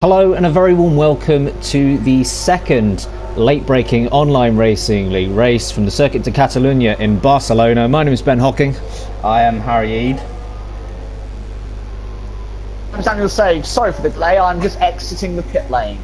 Hello and a very warm welcome to the second late-breaking online racing league race from the Circuit de Catalunya in Barcelona. My name is Ben Hocking. I am Harry Eade. I'm Daniel Sage. Sorry for the delay, I'm just exiting the pit lane.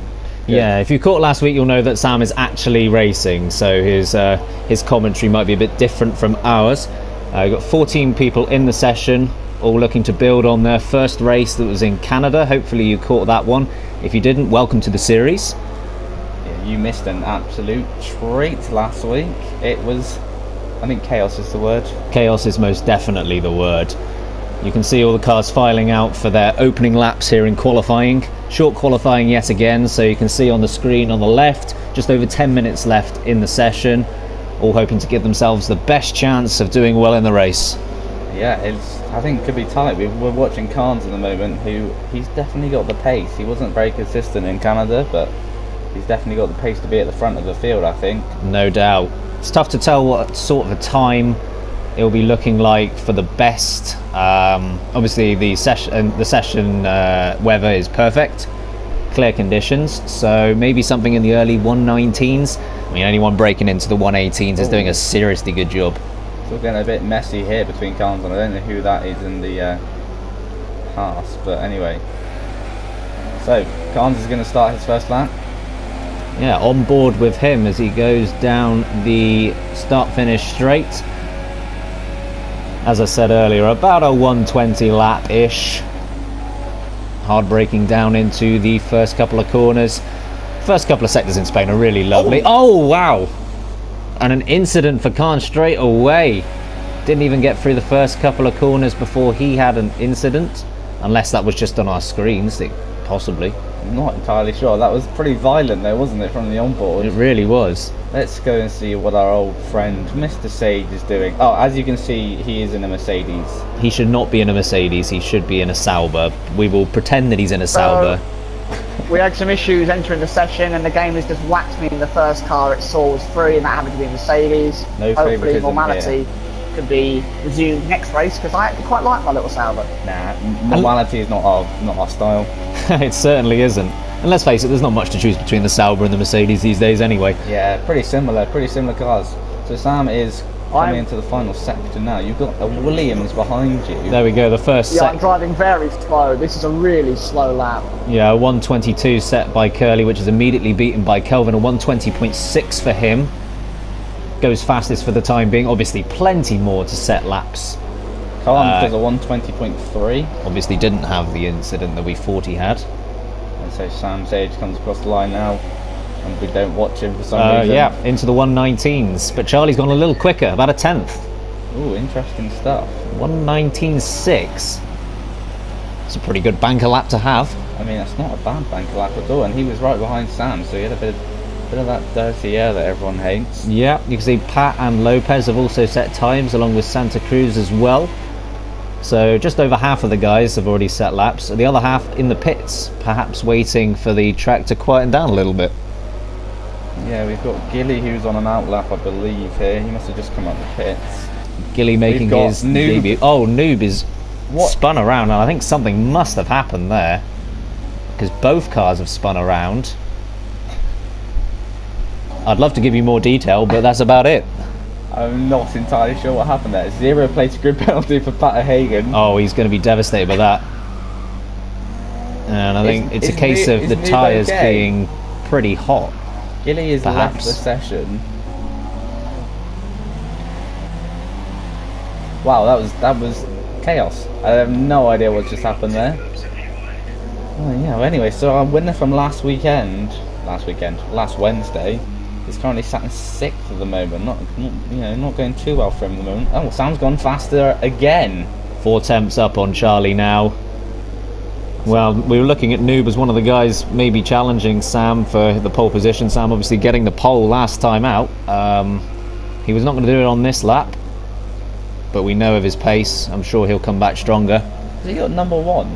Yeah, if you caught last week, you'll know that Sam is actually racing, so his commentary might be a bit different from ours. We've got 14 people in the session, all looking to build on their first race that was in Canada. Hopefully you caught that one. If you didn't, welcome to the series. Yeah, you missed an absolute treat last week. It was, I think chaos is the word. Chaos is most definitely the word. You can see all the cars filing out for their opening laps here in qualifying. Short qualifying yet again, so you can see on the screen on the left, just over 10 minutes left in the session, all hoping to give themselves the best chance of doing well in the race. Yeah, I think it could be tight. We're watching Carnes at the moment, he's definitely got the pace. He wasn't very consistent in Canada, but he's definitely got the pace to be at the front of the field, I think. No doubt. It's tough to tell what sort of a time it'll be looking like for the best. Obviously the session weather is perfect, clear conditions, so maybe something in the early 119s. I mean, anyone breaking into the 118s is doing a seriously good job. It's all getting a bit messy here between Carnes, and I don't know who that is in the Haas, but anyway. So Carnes is going to start his first lap. Yeah, on board with him as he goes down the start-finish straight. As I said earlier, about a 120 lap-ish. Hard braking down into the first couple of corners. First couple of sectors in Spain are really lovely. Oh, wow! And an incident for Khan straight away. Didn't even get through the first couple of corners before he had an incident. Unless that was just on our screens, possibly. I'm not entirely sure. That was pretty violent though, wasn't it, from the onboard? It really was. Let's go and see what our old friend Mr. Sage is doing. Oh, as you can see, he is in a Mercedes. He should not be in a Mercedes, he should be in a Sauber. We will pretend that he's in a Sauber. We had some issues entering the session and the game has just whacked me in the first car it saw was free and that happened to be a Mercedes. No Hopefully favouritism normality could be resumed next race because I actually quite like my little Sauber. Nah, normality is not our style. It certainly isn't. And let's face it, there's not much to choose between the Sauber and the Mercedes these days anyway. Yeah, pretty similar cars. So Sam is coming into the final sector now. You've got a Williams behind you. There we go, the first Yeah, I'm driving very slow. This is a really slow lap. Yeah, a 122 set by Curly, which is immediately beaten by Kelvin. A 120.6 for him. Goes fastest for the time being. Obviously, plenty more to set laps. Carnes does a 120.3. Obviously, didn't have the incident that we thought he had. And so Sam Sage comes across the line now, and we don't watch him for some reason. Yeah, into the 119s. But Charlie's gone a little quicker, about a tenth. Ooh, interesting stuff. 119.6. It's a pretty good banker lap to have. I mean, that's not a bad banker lap at all, and he was right behind Sam, so he had a bit of that dirty air that everyone hates. Yeah, you can see Pat and Lopez have also set times, along with Santa Cruz as well. So just over half of the guys have already set laps. The other half in the pits, perhaps waiting for the track to quieten down a little bit. Yeah, we've got Gilly, who's on an out lap, I believe, here. He must have just come up the pits. Gilly making his debut. Oh, Noob is spun around, and I think something must have happened there, because both cars have spun around. I'd love to give you more detail, but that's about it. I'm not entirely sure what happened there. 0 place grid penalty for Pat Hagen. Oh, he's going to be devastated by that. And I think it's a case of the tyres being pretty hot. Gilly has perhaps left the session. Wow, that was chaos. I have no idea what just happened there. Oh yeah. Well, anyway, so our winner from last Wednesday, is currently sat in 6th at the moment. Not going too well for him at the moment. Oh, Sam's gone faster again. 4 temps up on Charlie now. Well, we were looking at Noob as one of the guys maybe challenging Sam for the pole position. Sam obviously getting the pole last time out. He was not going to do it on this lap, but we know of his pace. I'm sure he'll come back stronger. Has he got number 1?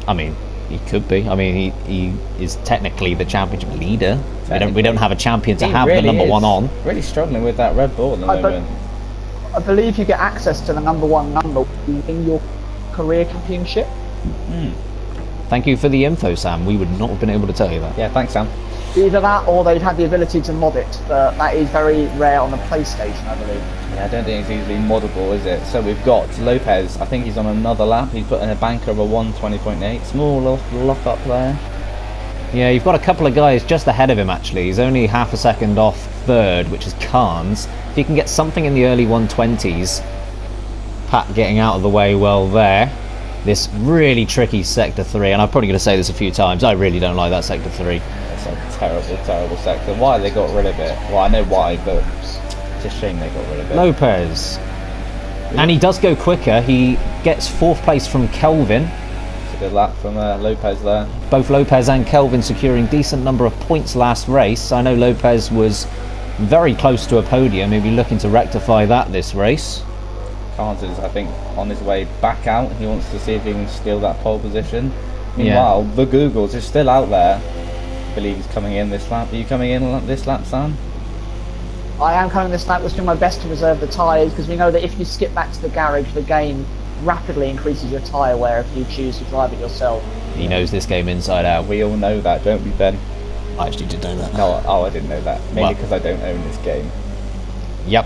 I mean, he could be. I mean, he is technically the championship leader. We don't have a champion to have the number 1 on. Really struggling with that Red Bull at the moment. I believe you get access to the number 1 number in your career championship. Thank you for the info, Sam. We would not have been able to tell you that. Yeah, thanks, Sam. Either that or they'd had the ability to mod it, but that is very rare on the PlayStation, I believe. Yeah, I don't think it's easily moddable, is it? So we've got Lopez. I think he's on another lap. He's put in a banker of a 1:20.8. Small lock up there. Yeah, you've got a couple of guys just ahead of him, actually. He's only half a second off third, which is Carnes. If you can get something in the early 120s, Pat getting out of the way well there. This really tricky Sector 3, and I'm probably going to say this a few times, I really don't like that Sector 3. It's a terrible, terrible sector. Why they got rid of it? Well, I know why, but it's a shame they got rid of it. Lopez. And he does go quicker. He gets 4th place from Kelvin. It's a good lap from Lopez there. Both Lopez and Kelvin securing decent number of points last race. I know Lopez was very close to a podium. He'll be looking to rectify that this race. Carnes is, I think, on his way back out. He wants to see if he can steal that pole position. Meanwhile, the Googles is still out there. I believe he's coming in this lap. Are you coming in this lap, Sam? I am coming this lap, was doing my best to reserve the tyres, because we know that if you skip back to the garage, the game rapidly increases your tyre wear if you choose to drive it yourself. He knows this game inside out. We all know that, don't we, Ben? I actually did know that. No, I didn't know that. Mainly Well. because I don't own this game. Yep.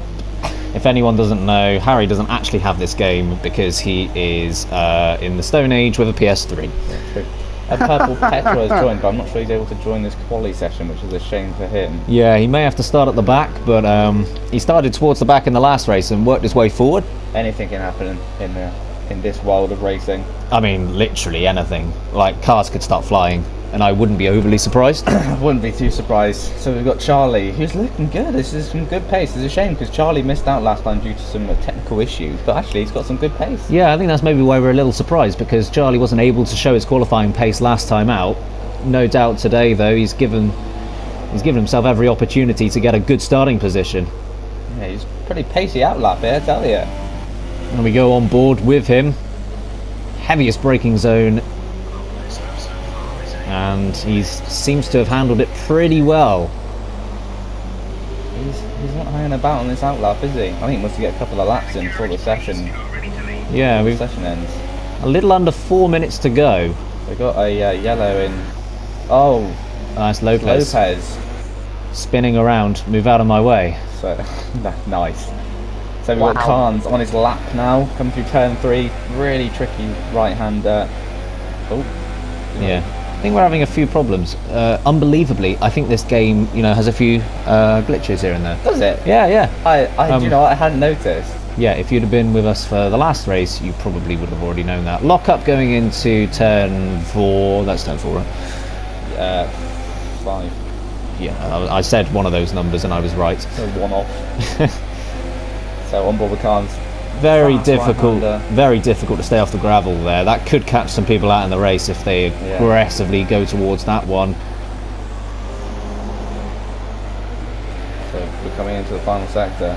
If anyone doesn't know, Harry doesn't actually have this game because he is in the Stone Age with a PS3. True. A Purple Petra has joined, but I'm not sure he's able to join this quali session, which is a shame for him. Yeah, he may have to start at the back, but he started towards the back in the last race and worked his way forward. Anything can happen in this world of racing. I mean, literally anything. Like, cars could start flying, and I wouldn't be overly surprised. I wouldn't be too surprised. So we've got Charlie, who's looking good. This is some good pace. It's a shame because Charlie missed out last time due to some technical issues, but actually he's got some good pace. Yeah, I think that's maybe why we're a little surprised, because Charlie wasn't able to show his qualifying pace last time out. No doubt today, though, he's given himself every opportunity to get a good starting position. Yeah, he's pretty pacey outlap here, I tell you. And we go on board with him. Heaviest braking zone. And he seems to have handled it pretty well. He's not hanging about on this outlap, is he? I think he must get a couple of laps in before the session. Yeah, The we've session ends. a little under 4 minutes to go. We've got a yellow in. Oh, That's Lopez. Lopez. Spinning around. Move out of my way. So nice. So we've Wow. got Carnes on his lap now, coming through turn 3. Really tricky right-hander. Oh, Yeah. I think we're having a few problems. Unbelievably, I think this game, has a few glitches here and there. does it? Yeah, yeah. Do you know what? I hadn't noticed. Yeah, if you'd have been with us for the last race, you probably would have already known that. Lock up going into turn 4. That's turn 4, right? 5. Yeah, I said one of those numbers and I was right. So one off. So on board with Carnes. Very Fast difficult, right-hander. very difficult to stay off the gravel there. That could catch some people out in the race if they aggressively go towards that one. So we're coming into the final sector.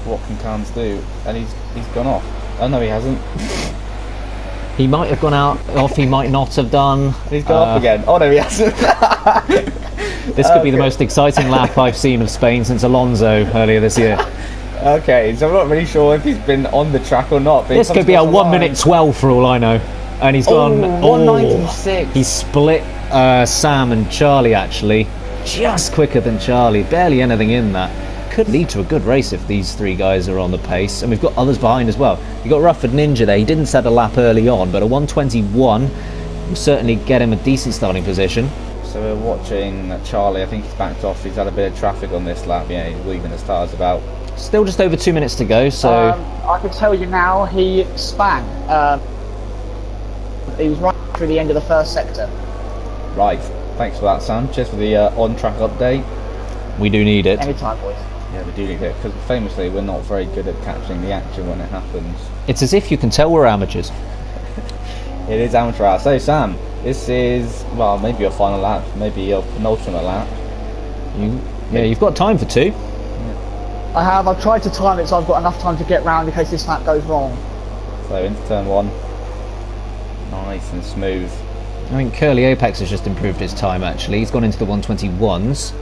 What can Carnes do? And he's gone off. Oh no, he hasn't. He might have gone off, he might not have done. He's gone off again. Oh no, he hasn't. This could be the most exciting lap I've seen of Spain since Alonso earlier this year. Okay, so I'm not really sure if he's been on the track or not. But This could be a 1 minute 12 for all I know. And he's gone. 196. He split Sam and Charlie actually. Just quicker than Charlie. Barely anything in that. Could lead to a good race if these three guys are on the pace. And we've got others behind as well. You've got Rufford Ninja there. He didn't set a lap early on, but a 121 will certainly get him a decent starting position. So we're watching Charlie. I think he's backed off. He's had a bit of traffic on this lap. Yeah, he's leaving his tyres about. Still just over 2 minutes to go, so... I can tell you now, he span. He was right through the end of the first sector. Right. Thanks for that, Sam. Cheers for the on-track update. we do need it. Anytime, boys. Yeah, we do need it because famously we're not very good at catching the action when it happens. It's as if you can tell we're amateurs. It is amateur hour. So Sam, this is well maybe your final lap, maybe your penultimate lap. You've got time for 2. I have. I've tried to time it so I've got enough time to get round in case this lap goes wrong. So into turn 1. Nice and smooth. I think Curly Apex has just improved his time actually. He's gone into the 121s.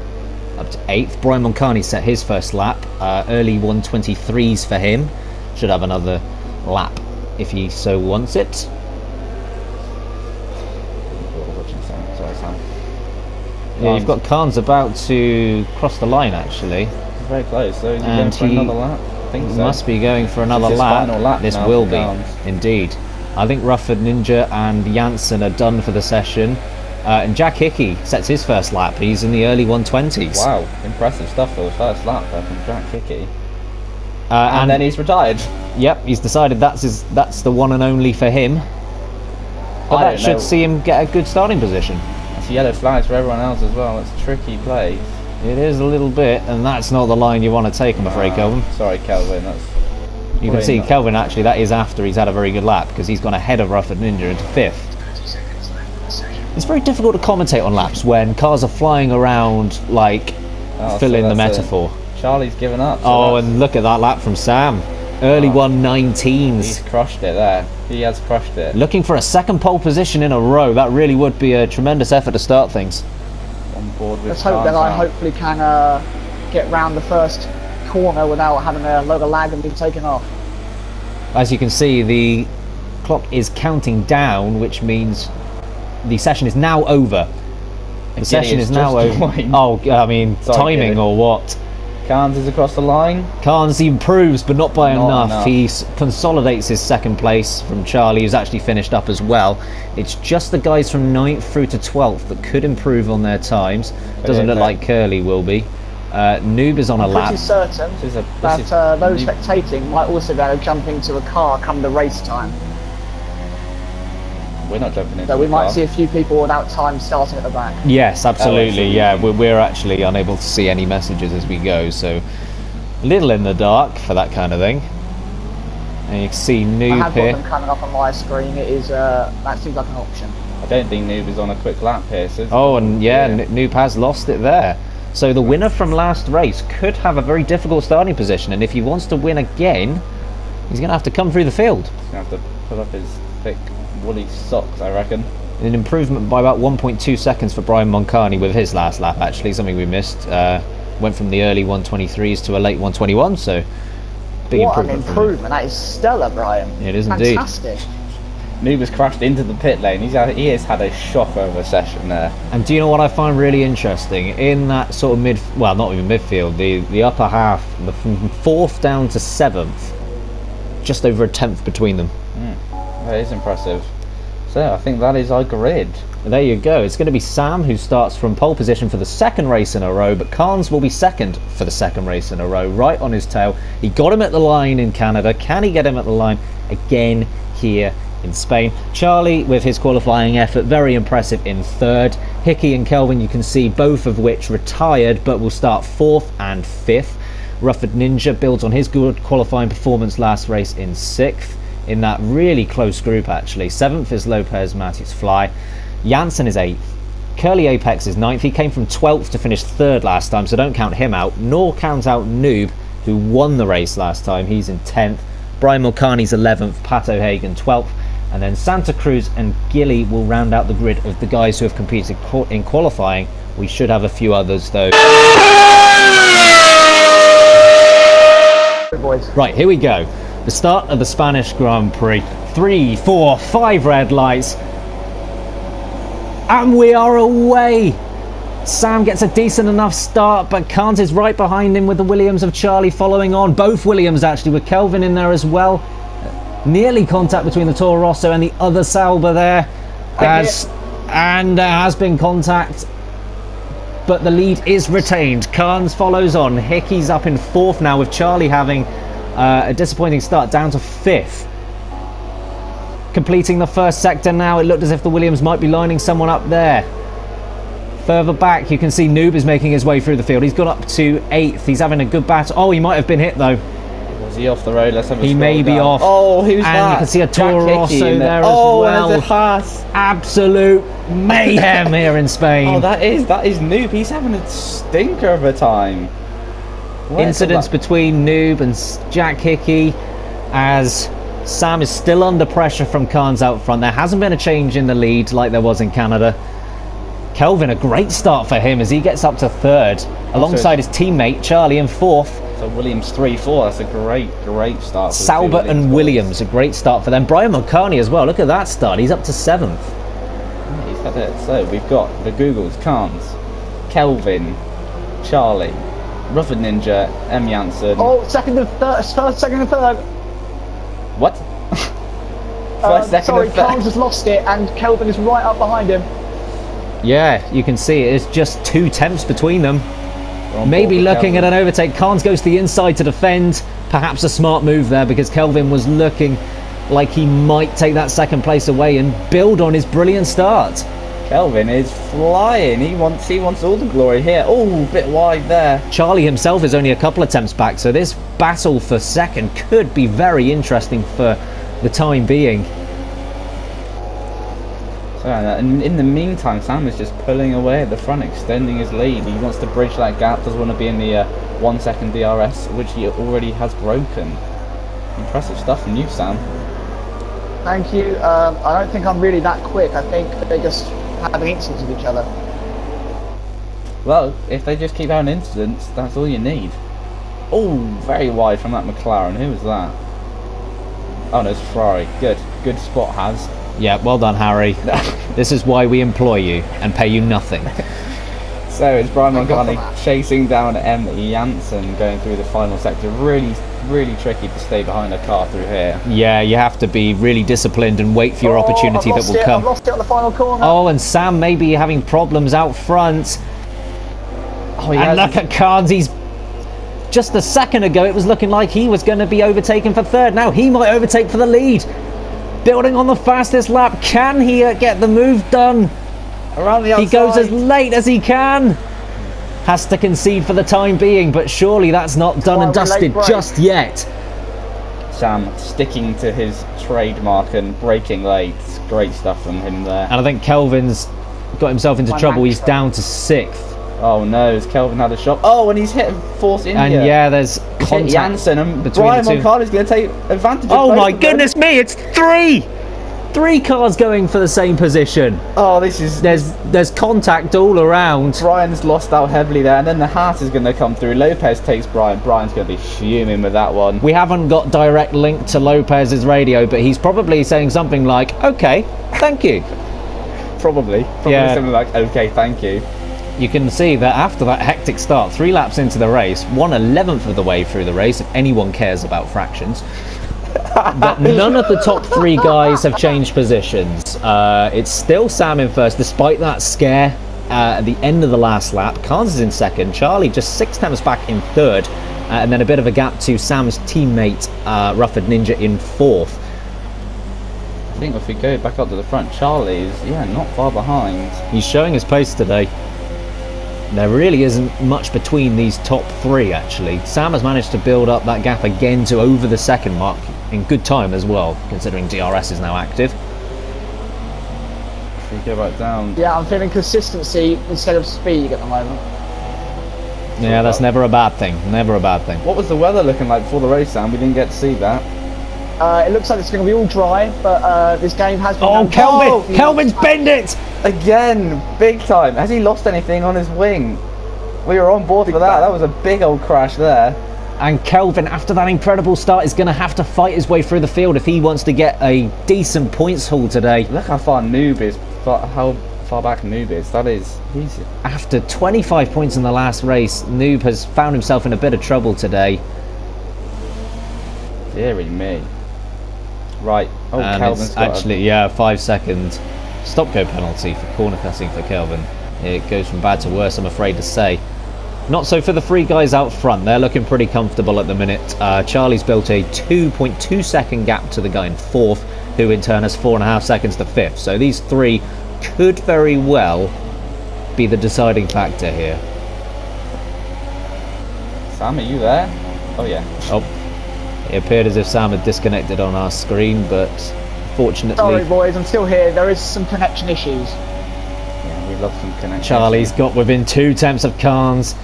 Up to 8th. Brian Moncani set his first lap. Early 123s for him. Should have another lap if he so wants it. Yeah, you've got Khan's about to cross the line actually. Very close. So is he And going for he another lap? I think so. Must be going for another his lap. final lap This now will for be, Khan's. indeed. I think Rufford Ninja and Janssen are done for the session. And Jack Hickey sets his first lap. He's in the early 120s. Wow, impressive stuff for the first lap there from Jack Hickey. And then he's retired. Yep, he's decided that's the one and only for him. But I that don't should know. see him get a good starting position. That's yellow flags for everyone else as well. It's tricky play. It is a little bit, and that's not the line you want to take, I'm afraid, Kelvin. Sorry, Kelvin. That's You can probably see not- Kelvin actually, that is after he's had a very good lap, because he's gone ahead of Rufford Ninja into 5th. It's very difficult to commentate on laps when cars are flying around like Oh, fill so in the that's metaphor. Charlie's given up. So Oh, that's- and look at that lap from Sam. Early He's 119s. crushed it there. He has crushed it. Looking for a second pole position in a row. That really would be a tremendous effort to start things. On board with Let's hope that I hopefully can get round the first corner without having a load of lag and being taken off. As you can see, the clock is counting down, which means the session is now over. The session is is now just over. joined. Oh, I mean, Sorry, timing Gilly. or what? Carnes is across the line. Carnes improves, but not by Not enough. enough. He consolidates his second place from Charlie, who's actually finished up as well. It's just the guys from 9th through to 12th that could improve on their times. Doesn't look no. like Curly will be. Noob is on a lap. Pretty certain This is that those spectating might also be able to jump into a car come the race time. We're not jumping into So we the might car. see a few people without time starting at the back. Yes, absolutely. absolutely. Yeah, we're actually unable to see any messages as we go, so a little in the dark for that kind of thing. And you can see I Noob have got here. them coming up on my screen. It is that seems like an option. I don't think Noob is on a quick lap here. So Oh, and yeah, Noob has lost it there. So the winner from last race could have a very difficult starting position, and if he wants to win again, he's going to have to come through the field. he's gonna have to put up his thick woolly socks, I reckon. An improvement by about 1.2 seconds for Brian Moncani with his last lap, actually, something we missed. Went from the early 123s to a late 121, so big What an improvement. from him. improvement! That is stellar, Brian. It is indeed. Fantastic. Noob has crashed into the pit lane. He has had a shocker of a session there. And do you know what I find really interesting? In that sort of well, not even midfield, the upper half, from 4th down to 7th, just over a 10th between them. That is impressive. So I think that is our grid. There you go. It's going to be Sam who starts from pole position for the second race in a row, but Carnes will be second for the second race in a row, right on his tail. He got him at the line in Canada. Can he get him at the line again here in Spain? Charlie, with his qualifying effort, very impressive in 3rd. Hickey and Kelvin, you can see both of which retired, but will start 4th and 5th. Rufford Ninja builds on his good qualifying performance last race in 6th. In that really close group, actually. 7th is Lopez Matthews Fly. Janssen is 8th. Curly Apex is 9th. He came from 12th to finish 3rd last time, so don't count him out. Nor count out Noob, who won the race last time. He's in 10th. Brian Mulcahy's 11th. Pat O'Hagan 12th. And then Santa Cruz and Gilly will round out the grid of the guys who have competed in qualifying. We should have a few others, though. Good boys. Right, here we go. The start of the Spanish Grand Prix. 3, 4, 5 red lights. And we are away. Sam gets a decent enough start, but Carnes is right behind him with the Williams of Charlie following on. Both Williams, actually, with Kelvin in there as well. Nearly contact between the Toro Rosso and the other Sauber there. And there has been contact, but the lead is retained. Carnes follows on. Hickey's up in 4th now, with Charlie having a disappointing start, down to 5th. Completing the first sector now, it looked as if the Williams might be lining someone up there. Further back, you can see Noob is making his way through the field. He's got up to 8th. He's having a good battle. Oh, he might have been hit though. Was he off the road? Let's have a He scroll may be down. off. Oh, who's that? And you can see a Toro Jack Rosso Hickey in there as oh, well. there's a pass. Absolute mayhem here in Spain. Oh, that is Noob. He's having a stinker of a time. Incidents between Noob and Jack Hickey as Sam is still under pressure from Carnes out front. There hasn't been a change in the lead like there was in Canada. Kelvin, a great start for him as he gets up to 3rd alongside his teammate Charlie in 4th. So Williams 3-4. That's a great start. For the two Sauber and boys. Williams, a great start for them. Brian Mulcahy as well. Look at that start. He's up to 7th. He's had it. So we've got the Googles, Carnes, Kelvin, Charlie, Rufford Ninja, M. Janssen. Oh, second and third. First, second and third. What? First, second, sorry, and third. Carnes has lost it, and Kelvin is right up behind him. Yeah, you can see it's just 2 tenths between them. We're on Maybe board with looking at Kelvin. an overtake. Carnes goes to the inside to defend. Perhaps a smart move there because Kelvin was looking like he might take that second place away and build on his brilliant start. Kelvin is flying. He wants all the glory here. Oh, bit wide there. Charlie himself is only a couple attempts back, so this battle for second could be very interesting for the time being. So, and in the meantime, Sam is just pulling away at the front, extending his lead. He wants to bridge that gap, doesn't want to be in the 1 second DRS, which he already has broken. Impressive stuff from you, Sam. Thank you. I don't think I'm really that quick. I think they're just having incidents with each other. Well, if they just keep having incidents, that's all you need. Oh, very wide from that McLaren. Who was that? Oh, no, it's Ferrari. Good spot, Has. Yeah, well done, Harry. This is why we employ you and pay you nothing. So it's Brian Thank God for Montgomery that. chasing down M. Janssen going through the final sector. Really, really tricky to stay behind a car through here. Yeah, you have to be really disciplined and wait for your opportunity I've that lost will it. come. I've lost it on the final corner. Oh, and Sam may be having problems out front. Oh, he And has look at Carnes, he's... Just a second ago, it was looking like he was going to be overtaken for third. Now he might overtake for the lead. Building on the fastest lap. Can he get the move done? around the outside. He goes as late as he can. Has to concede for the time being, but surely that's not done and Why are we late dusted break? just yet. Sam sticking to his trademark and braking late. Great stuff from him there. And I think Kelvin's got himself into My trouble. He's mantra. down to 6th. Oh no, has Kelvin had a shot? Oh, and he's hit Force India. And yeah, there's He's hit contact Janssen, and between Brian the two. Moncada is going to take advantage of Oh both my of them. goodness me, it's 3! 3 cars going for the same position. Oh, this is... There's contact all around. Brian's lost out heavily there, and then the Haas is going to come through. Lopez takes Brian. Brian's going to be fuming with that one. We haven't got direct link to Lopez's radio, but he's probably saying something like, okay, thank you. Probably Yeah. something like, okay, thank you. You can see that after that hectic start, 3 laps into the race, 1/11th of the way through the race, if anyone cares about fractions, that none of the top 3 guys have changed positions. It's still Sam in first, despite that scare at the end of the last lap. Carnes is in second, Charlie just 6 tenths back in third, and then a bit of a gap to Sam's teammate, Rufford Ninja, in fourth. I think if we go back up to the front, Charlie is, not far behind. He's showing his pace today. There really isn't much between these top 3, actually. Sam has managed to build up that gap again to over the second mark in good time as well, considering DRS is now active. If we go back down, Yeah, I'm feeling consistency instead of speed at the moment. Yeah, that's never a bad thing. Never a bad thing. what was the weather looking like before the race, Sam? We didn't get to see that. It looks like it's going to be all dry, but this game has been... Oh, Kelvin! Oh, Kelvin's bend it! Again, big time. Has he lost anything on his wing? We were on board for that. That was a big old crash there. And Kelvin, after that incredible start, is going to have to fight his way through the field if he wants to get a decent points haul today. Look how far Noob is. How far back Noob is. That is... He's... After 25 points in the last race, Noob has found himself in a bit of trouble today. Deary me. Right. Oh, And Kelvin's it's got actually, 5 seconds stop-go penalty for corner cutting for Kelvin. It goes from bad to worse, I'm afraid to say. Not so for the 3 guys out front. They're looking pretty comfortable at the minute. Charlie's built a 2.2 second gap to the guy in 4th, who in turn has 4.5 seconds to 5th. So these 3 could very well be the deciding factor here. Sam, are you there? Oh, yeah. Oh, it appeared as if Sam had disconnected on our screen, but fortunately Sorry, boys, I'm still here. There is some connection issues. Yeah, we love some connection. Charlie's got within 2 tenths of Carnes.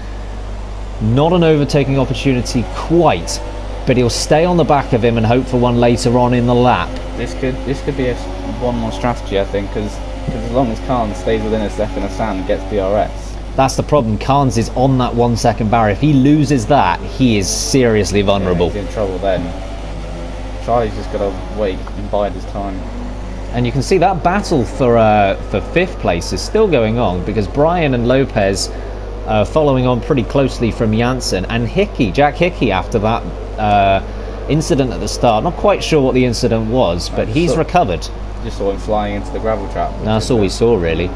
Not an overtaking opportunity quite, but he'll stay on the back of him and hope for one later on in the lap. This could be one more strategy, I think, because as long as Khan stays within a second of Sam and gets DRS. That's the problem. Carnes is on that 1 second barrier. If he loses that, he is seriously vulnerable. He's in trouble then. Charlie's just got to wait and bide his time. And you can see that battle for 5th place is still going on because Brian and Lopez following on pretty closely from Janssen and Hickey, Jack Hickey, after that incident at the start. Not quite sure what the incident was, but he's recovered. Just saw him flying into the gravel trap. That's all we saw, really.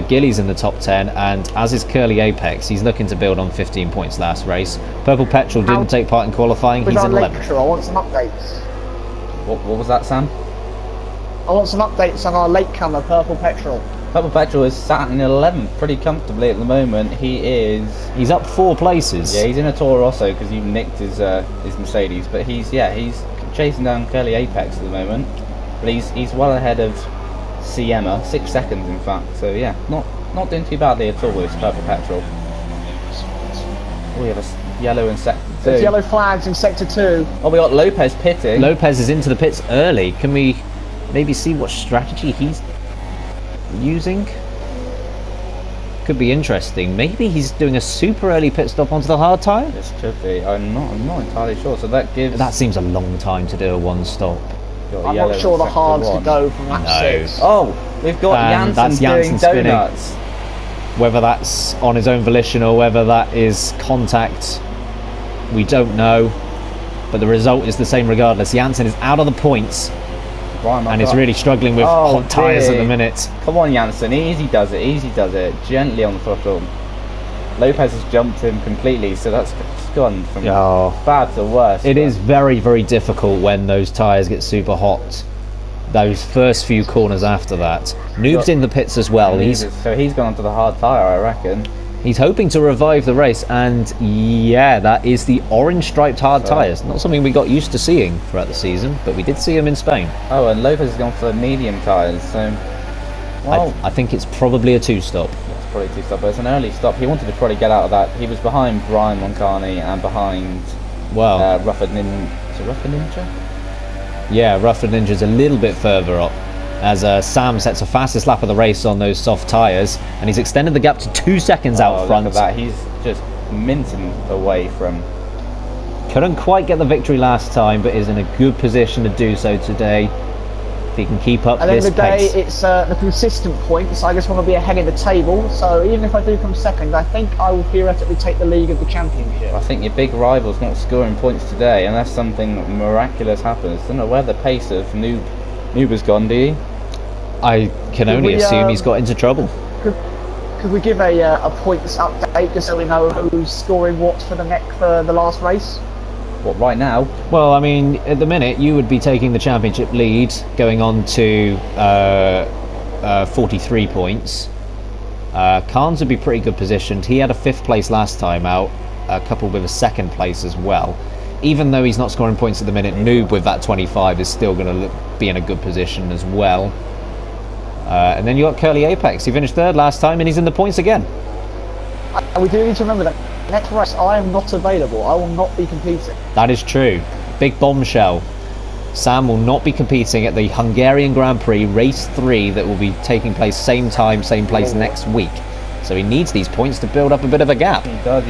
Gilly's in the top 10, and as is Curly Apex. He's looking to build on 15 points last race. Purple Petrol didn't take part in qualifying. He's in 11th. I want some updates. What was that, Sam? I want some updates on our latecomer, Purple Petrol. Purple Petrol is sat in 11th pretty comfortably at the moment. He's up 4 places. Yeah, he's in a Toro Rosso because you nicked his Mercedes, but he's chasing down Curly Apex at the moment. But he's well ahead of Siema, 6 seconds in fact. So yeah, not doing too badly at all with Purple Petrol. We have a yellow in sector 2. There's yellow flags in sector 2. Oh, we got Lopez pitting. Lopez is into the pits early. Can we maybe see what strategy he's using? Could be interesting. Maybe he's doing a super early pit stop onto the hard tyre? This could be. I'm not entirely sure. So that gives. That seems a long time to do a one stop. I'm not sure the hards to go from lap 6. Oh, we've got that's Janssen doing spinning. donuts. Whether that's on his own volition or whether that is contact, we don't know. But the result is the same regardless. Janssen is out of the points and is really struggling with hot tyres at the minute. Come on, Janssen. Easy does it. Gently on the throttle. Lopez has jumped him completely, so that's gone from bad to worse. It is very, very difficult when those tyres get super hot. Those first few corners after that. Noob's in the pits as well. So he's gone onto the hard tyre, I reckon. He's hoping to revive the race, and yeah, that is the orange striped hard tyres. Not something we got used to seeing throughout the season, but we did see them in Spain. Oh, and Lopez has gone for the medium tyres, so... Well, I think it's probably a 2-stop. It's probably 2-stop, but it's an early stop. He wanted to probably get out of that. He was behind Brian Moncani and behind Rufford Ninja. Is it Rufford Ninja? Yeah, Rufford Ninja's a little bit further up, as Sam sets a fastest lap of the race on those soft tyres, and he's extended the gap to 2 seconds out front. Look at that. He's just minting away from... Couldn't quite get the victory last time, but is in a good position to do so today. If he can keep up this pace. At the end of the day, it's the consistent points. I just want to be ahead of the table, so even if I do come second, I think I will theoretically take the lead of the championship. I think your big rival's not scoring points today, unless something miraculous happens. I don't know where the pace of Noob has gone, do you? I can only assume he's got into trouble. Could we give a points update just so we know who's scoring what for the last race? What, right now? Well, I mean, at the minute, you would be taking the championship lead, going on to 43 points. Carnes would be pretty good positioned. He had a 5th place last time out, coupled with a 2nd place as well. Even though he's not scoring points at the minute, Noob with that 25 is still going to be in a good position as well. And then you got Curly Apex. He finished 3rd last time, and he's in the points again. We do need to remember that next race I am not available. I will not be competing. That is true. Big bombshell. Sam will not be competing at the Hungarian Grand Prix Race 3 that will be taking place same time, same place next week. So he needs these points to build up a bit of a gap. He does.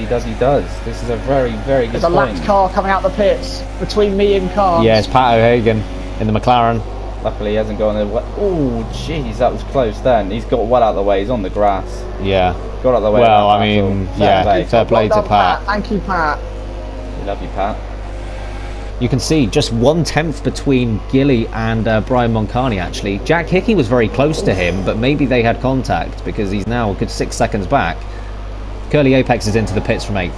This is a very, very good There's a lapped car coming out the pits between me and Carnes. Yeah, it's Pat O'Hagan in the McLaren. Luckily he hasn't gone there. Oh, jeez, that was close then. He's got well out of the way. He's on the grass. Yeah. Got out of the way. Well, I mean, fair play to Pat. Thank you, Pat. We love you, Pat. You can see just 1/10 between Gilly and Brian Moncani, actually. Jack Hickey was very close to him, but maybe they had contact because he's now a good 6 seconds back. Curly Apex is into the pits from 8th.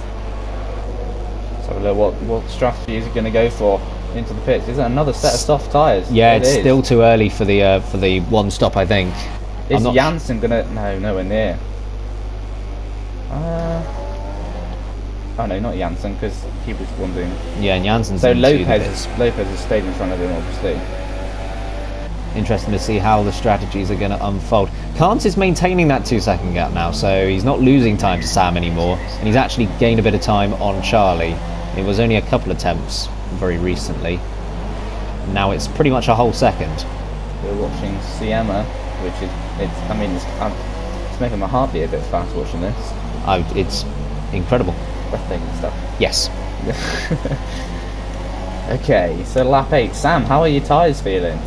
So what strategy is he going to go for into the pits? Is it another set of soft tyres? Yeah, it's still too early for the one stop, I think. Is Janssen going to... No, nowhere near. Oh no, not Janssen, because he was wondering. Yeah, and Janssen's so in Lopez has stayed in front of him, obviously. Interesting to see how the strategies are going to unfold. Carnes is maintaining that 2-second gap now, so he's not losing time to Sam anymore, and he's actually gained a bit of time on Charlie. It was only a couple attempts very recently. Now it's pretty much a whole second. We're watching Siema, which is it's making my heart beat a bit fast watching this. It's incredible. Breathtaking stuff. Yes. Okay, so lap 8. Sam, how are your tyres feeling?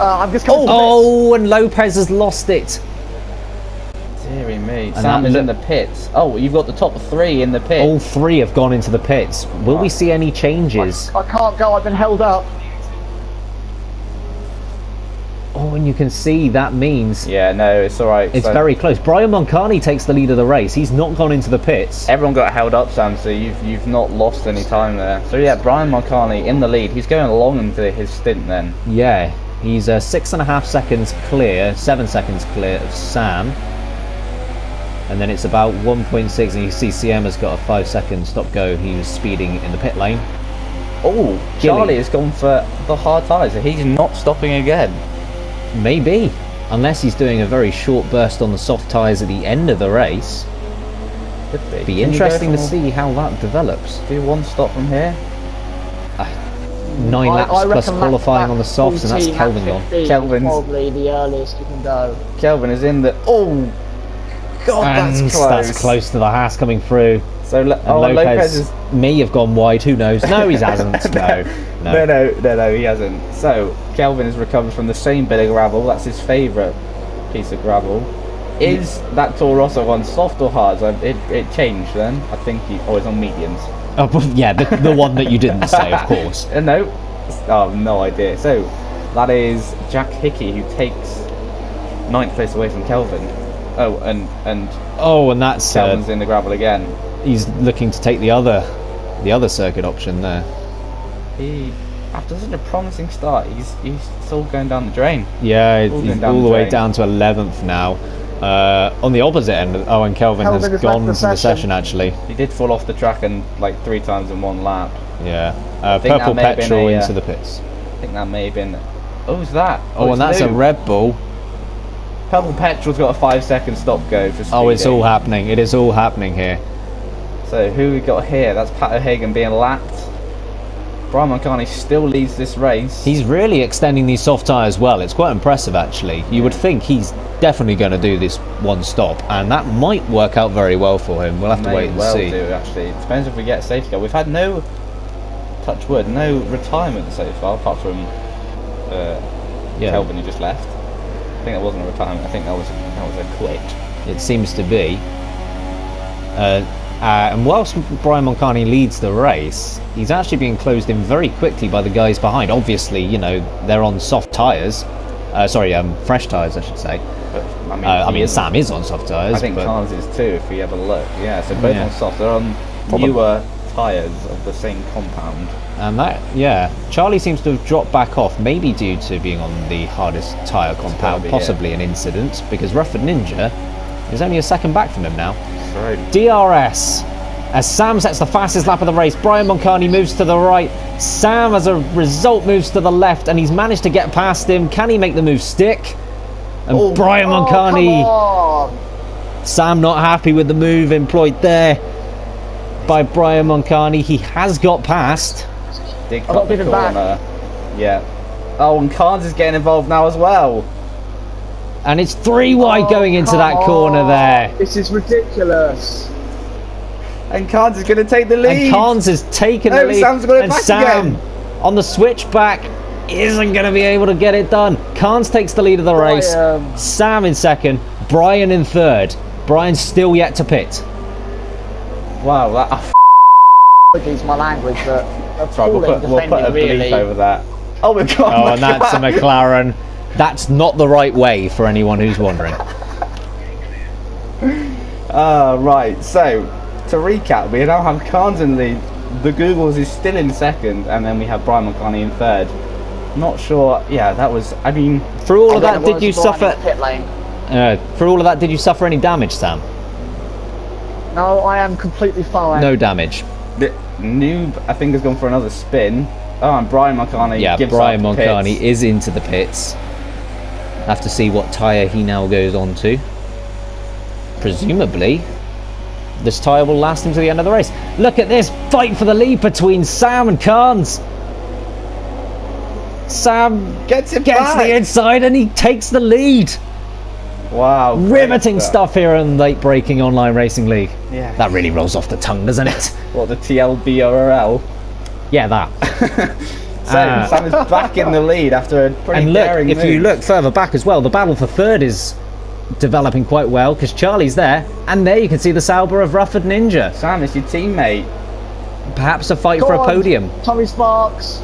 I'm just coming and Lopez has lost it. Deary Dearie me. And Sam that is in look- the pits. Oh, you've got the top 3 in the pits. All 3 have gone into the pits. Will we see any changes? I can't go. I've been held up. Oh, and you can see that means Yeah, no, it's alright. it's very close. Brian Moncani takes the lead of the race. He's not gone into the pits. Everyone got held up, Sam, so you've not lost any time there. So yeah, Brian Moncani in the lead. He's going along into his stint then. Yeah, he's 6.5 seconds clear, 7 seconds clear of Sam. And then it's about 1.6, and you see CM has got a 5-second stop-go. He was speeding in the pit lane. Oh, Charlie has gone for the hard tyres, so he's not stopping again. Maybe, unless he's doing a very short burst on the soft tyres at the end of the race. Could be. Be Can you go interesting to for- see how that develops. Do one stop from here. 9 laps I plus reckon qualifying lap on the softs, and that's 14, Kelvin lap gone. 15 is Kelvin's- probably the earliest you can go. Kelvin is in the. Oh, God, And that's close. that's close to the Haas coming through. So And Lopez Lopez is. may have gone wide, who knows? No, he hasn't. No. No, he hasn't. So Kelvin has recovered from the same bit of gravel. That's his favourite piece of gravel. Is that Toro Rosso on soft or hard? So it changed then. I think it's on mediums. Oh, yeah, the one that you didn't say, of course. No, oh, no idea. So that is Jack Hickey who takes 9th place away from Kelvin. Oh, and Oh, and that's Kelvin's in the gravel again. he's looking to take the other circuit option there. He, after such a promising start, he's still going down the drain. Yeah, All he's going down all the the way drain. down to 11th now. On the opposite end, and Kelvin Kelvin has has gone left from the the session actually. He did fall off the track and like 3 times in 1 lap. Yeah, think Purple that may have been Petrol a, into the pits. I think that may have been. Oh, who's that? Oh, and it's that's a new. Red Bull. Purple Petrol's got a 5-second stop go for speeding. Oh, it's all happening. It is all happening here. So who we got here? That's Pat O'Hagan being lapped. Brian Moncani still leads this race. He's really extending these soft tyres well. It's quite impressive, actually. You would think he's definitely going to do this one stop, and that might work out very well for him. We'll have to May wait and well see. do, actually. It depends if we get a safety car. We've had no, touch wood, no retirement so far, apart from Yeah, Kelvin who just left. I think that wasn't a retirement. I think that was a quit. it seems to be. And whilst Brian Moncani leads the race, he's actually being closed in very quickly by the guys behind. Obviously, you know, they're on soft tyres. Fresh tyres, I should say. But I mean, Sam is on soft tyres. I think but Carnes is too, if we have a look. Yeah, so both Yeah. on soft. They're on Probably. newer tyres of the same compound. And that, yeah, Charlie seems to have dropped back off, maybe due to being on the hardest tyre compound, be, possibly an incident, because Rufford Ninja is only a second back from him now. Right. DRS, as Sam sets the fastest lap of the race, Brian Moncani moves to the right, Sam as a result moves to the left, and he's managed to get past him. Can he make the move stick? And Brian Moncani, Oh, come on. Sam not happy with the move employed there by Brian Moncani. He has got past. Dig got up the given back. corner. Yeah. Oh, and Carnes is getting involved now as well. And it's 3 wide Oh, going into come that corner on. there. This is ridiculous. And Carnes is going to take the lead. And Carnes has taken Oh, the lead. Sam's got it and back Sam again. on the switchback isn't going to be able to get it done. Carnes takes the lead of the race. Brian. Sam in second. Brian in third. Brian's still yet to pit. Wow, that. Apologies, my language, but That's right, we'll put a defending bleep really. over that. Oh, we've got. Oh, and that's a McLaren. That's not the right way for anyone who's wondering. Right, so to recap, we now have Carnes in the lead. The Googles is still in second, and then we have Brian Moncani in third. Not sure. Yeah, that was. I mean, Through all of And then that, it did you was Brian in suffer? the pit lane. Through all of that, did you suffer any damage, Sam? No, I am completely fine. No damage. the Noob, I think, has gone for another spin. Oh, and Brian Moncani. Yeah, gives Brian up the Moncani pits. is into the pits. Have to see what tyre he now goes on to. Presumably, this tyre will last him to the end of the race. Look at this fight for the lead between Sam and Carnes. Sam Gets it gets back. the inside and he takes the lead. Wow, great Riveting stuff here in Late Breaking Online Racing League. Yeah. That really rolls off the tongue, doesn't it? What, the TLBRL? Yeah, that. Sam is back in the lead after a pretty And look, daring if you move. look further back as well, the battle for third is developing quite well because Charlie's there, and there you can see the Sauber of Rufford Ninja. Sam, it's your teammate. Perhaps a fight Go for a on, podium. Tommy Sparks.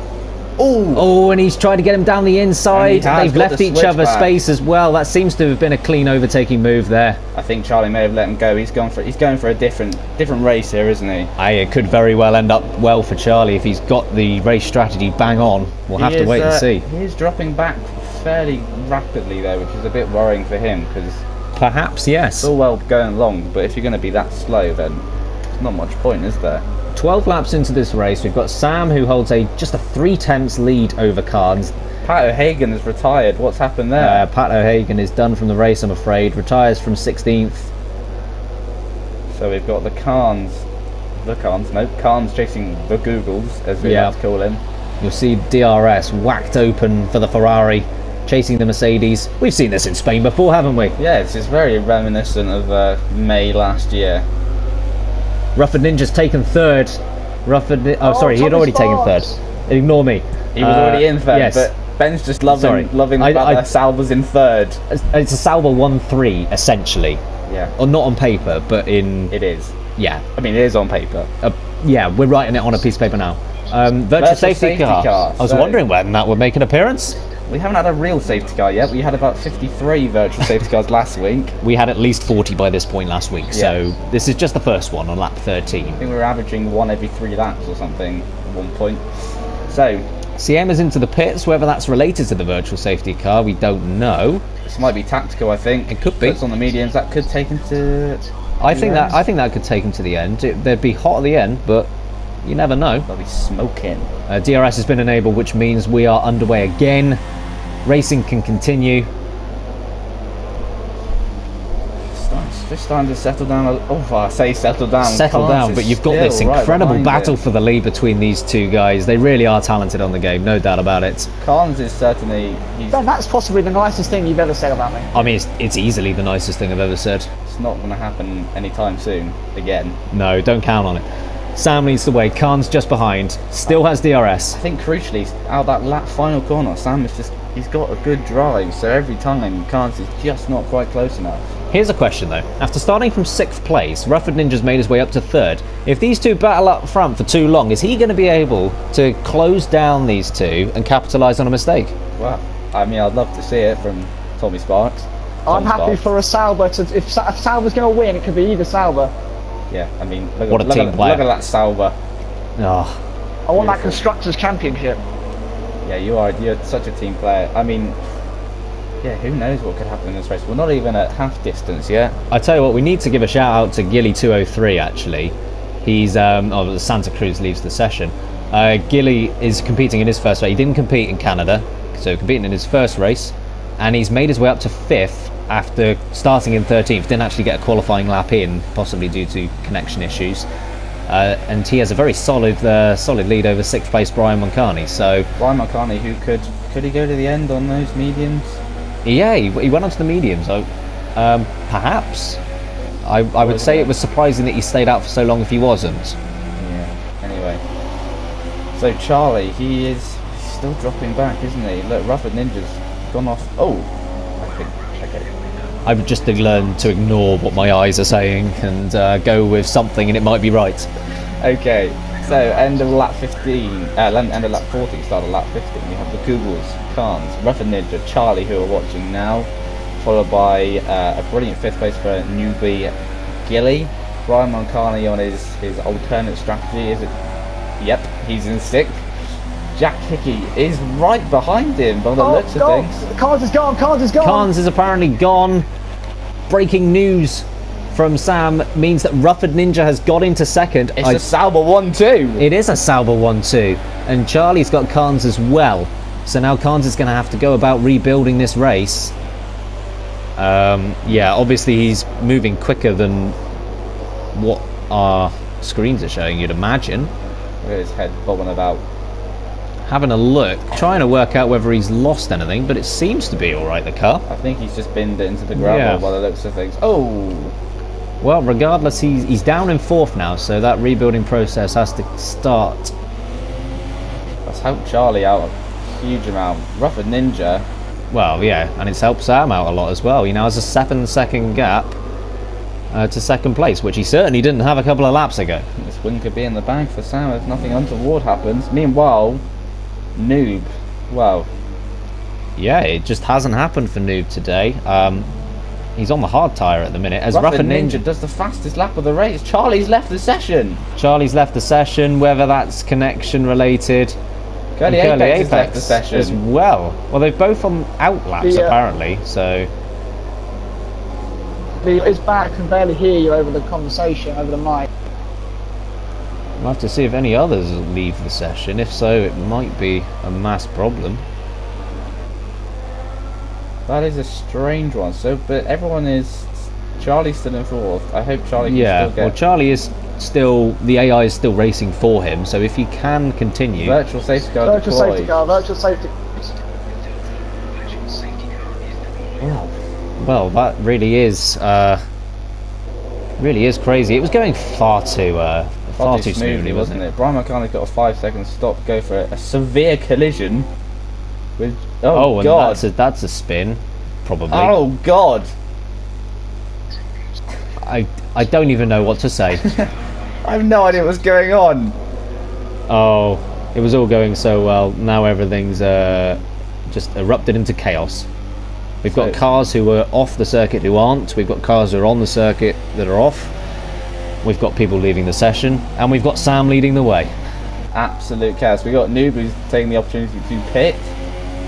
Oh, and he's trying to get him down the inside. And he has They've got left the each switch other back. space as well. That seems to have been a clean overtaking move there. I think Charlie may have let him go. He's going for a different race here, isn't he? It could very well end up well for Charlie if he's got the race strategy bang on. We'll have to wait and see. He is dropping back fairly rapidly though, which is a bit worrying for him because Perhaps, yes. it's all well going along, but if you're going to be that slow, then there's not much point, is there? 12 laps into this race, we've got Sam who holds just a 3/10 lead over Carnes. Pat O'Hagan has retired. What's happened there? Pat O'Hagan is done from the race, I'm afraid. Retires from 16th. So we've got Carnes chasing the Googles, as we like to call him. You'll see DRS whacked open for the Ferrari, chasing the Mercedes. We've seen this in Spain before, haven't we? Yes, it's very reminiscent of May last year. Rufford Ninja's taken third. Sorry, he had Tommy already taken third. Sparks. Ignore me. He was already in third, yes. but Ben's just loving the fact that Sauber's in third. It's a Sauber 1-3, essentially. Yeah, Or not on paper, but in... it is. Yeah. I mean, it is on paper. Yeah, we're writing it on a piece of paper now. Virtual safety car. I was wondering when that would make an appearance. We haven't had a real safety car yet. We had about 53 virtual safety cars last week. We had at least 40 by this point last week, so this is just the first one on lap 13. I think we were averaging one every 3 laps or something at one point. So, CM is into the pits. Whether that's related to the virtual safety car, we don't know. this might be tactical, I think. It could be. Puts on the mediums, that could take him to... I think that could take him to the end. They'd be hot at the end, but you never know. They'll be smoking. DRS has been enabled, which means we are underway again. Racing can continue. Just starting to settle down. I say settle down. Settle Carnes down, is but you've got this still right incredible behind battle him. for the lead between these two guys. They really are talented on the game, no doubt about it. Carnes is certainly... Ben, that's possibly the nicest thing you've ever said about me. I mean, it's easily the nicest thing I've ever said. It's not going to happen anytime soon, again. No, don't count on it. Sam leads the way. Khan's just behind. Still has DRS. I think crucially, out that final corner, Sam is he's got a good drive, so every time Carnes is just not quite close enough. Here's a question though. After starting from 6th place, Rufford Ninja's made his way up to 3rd. If these two battle up front for too long, is he going to be able to close down these two and capitalise on a mistake? Well, I mean, I'd love to see it from Tommy Sparks. I'm happy for a Sauber to... If Sauber's going to win, it could be either Sauber. Yeah, I mean, look What a team player. Look at that Sauber. Oh, I want that Constructors' Championship. Yeah, you're such a team player. I mean, yeah, who knows what could happen in this race? We're not even at half distance yet. I tell you what, we need to give a shout out to Gilly 203 actually. He's Santa Cruz leaves the session. Gilly is competing in his first race. He didn't compete in Canada, so competing in his first race, and he's made his way up to 5th after starting in 13th. Didn't actually get a qualifying lap in, possibly due to connection issues. And he has a very solid lead over 6th place Brian Moncani. So Brian Moncani, who could he go to the end on those mediums? yeah, he went onto the mediums. So perhaps I would say it was surprising that he stayed out for so long if he wasn't. Yeah. Anyway, so Charlie, he's still dropping back, isn't he? Look, Rufford Ninja's gone off. Oh, I think okay. I've just learned to ignore what my eyes are saying and go with something, and it might be right. Okay, so end of lap 15, end of lap 14, start of lap 15, we have the Googles, Carnes, Rufford Ninja, Charlie, who are watching now, followed by a brilliant 5th place for newbie Gilly, Brian Moncani on his alternate strategy, is it? Yep, he's in 6th. Jack Hickey is right behind him by the looks of things. Carnes is gone, Carnes is gone! Carnes is apparently gone. Breaking news from Sam means that Rufford Ninja has got into 2nd. It's a Sauber 1-2. It is a Sauber 1-2, and Charlie's got Carnes as well. So now Carnes is going to have to go about rebuilding this race. Yeah, obviously he's moving quicker than what our screens are showing, you'd imagine. Look at his head bobbing about. Having a look, trying to work out whether he's lost anything, but it seems to be alright, the car. I think he's just binned it into the gravel Yeah. by the looks of things. Oh! Well, regardless, he's down in 4th now, so that rebuilding process has to start. That's helped Charlie out a huge amount. Rufford Ninja Well, yeah, and it's helped Sam out a lot as well. He now has a 7-second gap to second place, which he certainly didn't have a couple of laps ago. This win could be in the bag for Sam if nothing untoward happens. Meanwhile, Noob, well, Yeah, it just hasn't happened for Noob today. He's on the hard tyre at the minute. As Rough and Ninja Ninja does the fastest lap of the race. Charlie's left the session. Charlie's left the session, whether that's connection related. Curly and Apex has left the session as well. Well, they've both on out laps apparently, so His back can barely hear you over the conversation, over the mic. we'll have to see if any others leave the session. If so, it might be a mass problem. That is a strange one. So, but everyone is. Charlie's still in fourth. I hope Charlie can Yeah, still get. well, Charlie is still, the AI is still racing for him, so if he can continue. Virtual safety car Virtual deployed. safety car, virtual safety. Well, that really is crazy. It was going far too smoothly, wasn't it? Brian McCartney's got a 5-second stop to go for it. A severe collision with. Oh, Oh, and God! that's a spin, probably. Oh God! I don't even know what to say. I have no idea what's going on. Oh, it was all going so well. Now everything's just erupted into chaos. We've got cars who are off the circuit who aren't. We've got cars who are on the circuit that are off. We've got people leaving the session, and we've got Sam leading the way. Absolute chaos. We got Noob who's taking the opportunity to pit.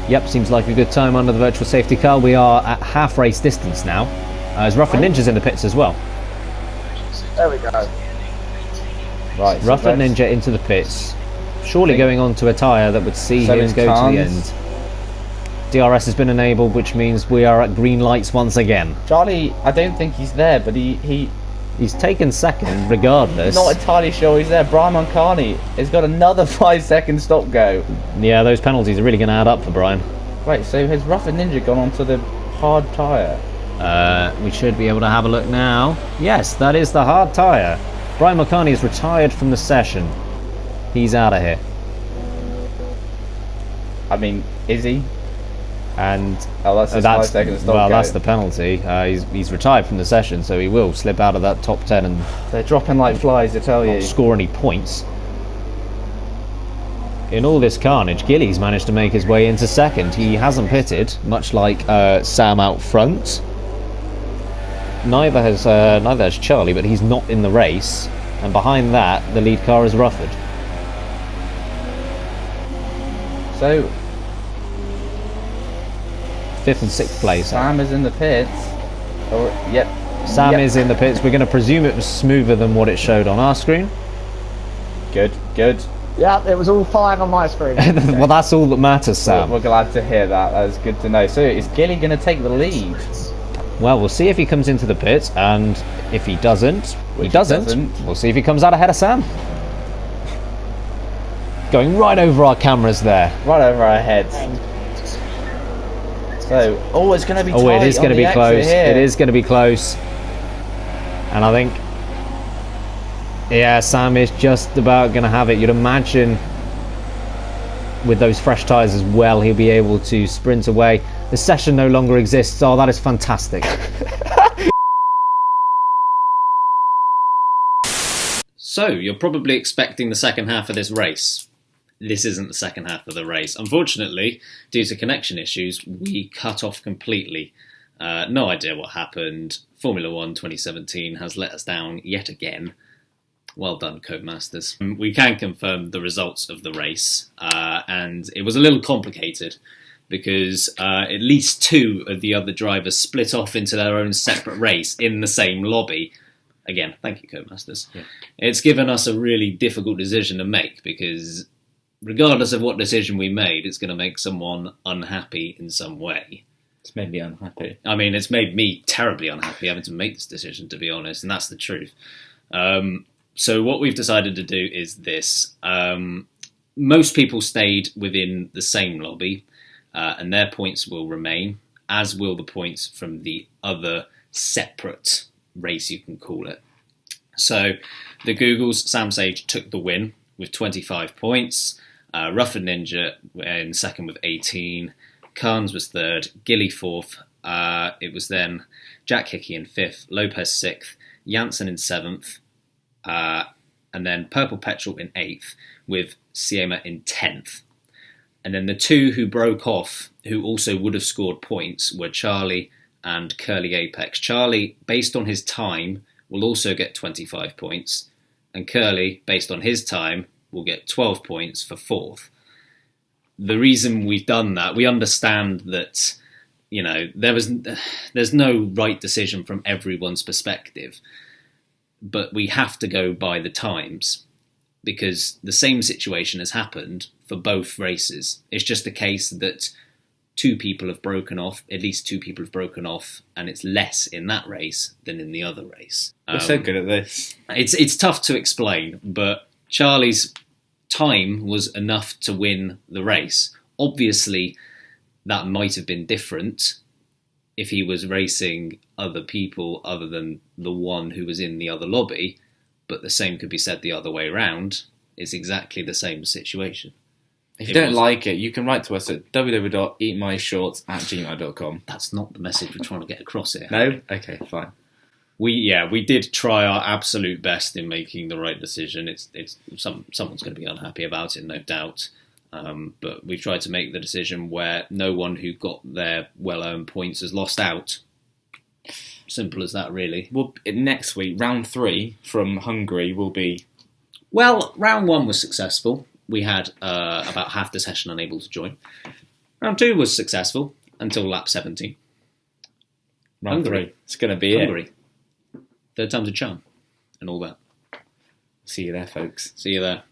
Yep, seems like a good time under the virtual safety car. We are at half race distance now. As Rough and Ninja's in the pits as well. There we go. Right, so Rough and let's- Ninja into the pits. Surely going on to a tyre that would see So him in go to the cars. end. DRS has been enabled, which means we are at green lights once again. Charlie, I don't think he's there, but he's He's taken second regardless. not entirely sure he's there. Brian Mancani has got another 5-second stop go. Yeah, those penalties are really going to add up for Brian. Right, so has Rough and Ninja gone onto the hard tyre? We should be able to have a look now. Yes, that is the hard tyre. Brian McCartney is retired from the session. He's out of here. I mean, is he? And Oh, that's his 5-second stop well, go. that's the penalty. He's retired from the session, so he will slip out of that top 10 and They're dropping like flies, I tell you. not score any points. In all this carnage, Gillies managed to make his way into second. He hasn't pitted, much like Sam out front. Neither has Charlie, but he's not in the race. And behind that, the lead car is Rufford. So, 5th and 6th place. Sam is in the pits. Oh, yep. Sam Yep. is in the pits. We're going to presume it was smoother than what it showed on our screen. Good, good. Yeah, it was all fine on my screen. Well, that's all that matters, Sam. We're glad to hear that. That's good to know. So, is Gilly going to take the lead? Well, we'll see if he comes into the pits, and if he doesn't, Which he doesn't. we'll see if he comes out ahead of Sam. Going right over our cameras there. Right over our heads. So, oh, it's going to be tight. Oh, it is on going to the be exit close. here. It is going to be close. And I think, yeah, Sam is just about going to have it. You'd imagine with those fresh tyres as well, he'll be able to sprint away. The session no longer exists. Oh, that is fantastic. So, you're probably expecting the second half of this race. This isn't the second half of the race. Unfortunately, due to connection issues, we cut off completely. No idea what happened. Formula 1 2017 has let us down yet again. Well done, Codemasters. We can confirm the results of the race, and it was a little complicated because at least 2 of the other drivers split off into their own separate race in the same lobby. Again, thank you, Codemasters. Yeah. It's given us a really difficult decision to make because regardless of what decision we made, it's going to make someone unhappy in some way. It's made me unhappy. I mean, it's made me terribly unhappy having to make this decision, to be honest, and that's the truth. So what we've decided to do is this. Most people stayed within the same lobby, and their points will remain, as will the points from the other separate race, you can call it. So the Googles, Sam Sage took the win with 25 points, Rough and Ninja in second with 18, Carnes was third, Gilly fourth. It was then Jack Hickey in fifth, Lopez sixth, Janssen in seventh, and then Purple Petrol in eighth, with Siema in 10th. And then the two who broke off, who also would have scored points, were Charlie and Curly Apex. Charlie, based on his time, will also get 25 points, and Curly, based on his time, will get 12 points for fourth. The reason we've done that, we understand that, you know, there's no right decision from everyone's perspective, but we have to go by the times, because the same situation has happened for both races. It's just a case that two people have broken off, at least two people have broken off, and it's less in that race than in the other race. We're so good at this. It's tough to explain, but Charlie's time was enough to win the race. Obviously, that might have been different if he was racing other people other than the one who was in the other lobby, but the same could be said the other way around. It's exactly the same situation. If you don't like it, you can write to us at www.eatmyshorts@gmail.com. That's not the message we're trying to get across here. No? Okay, fine. We did try our absolute best in making the right decision. Someone's going to be unhappy about it, no doubt. But we've tried to make the decision where no one who got their well-earned points has lost out. Simple as that, really. Well, next week, round 3 from Hungary will be... Well, round 1 was successful. We had about half the session unable to join. Round 2 was successful until lap 17. Round Hungary. 3. It's going to be Hungary. Third time's a charm and all that. See you there, folks. See you there.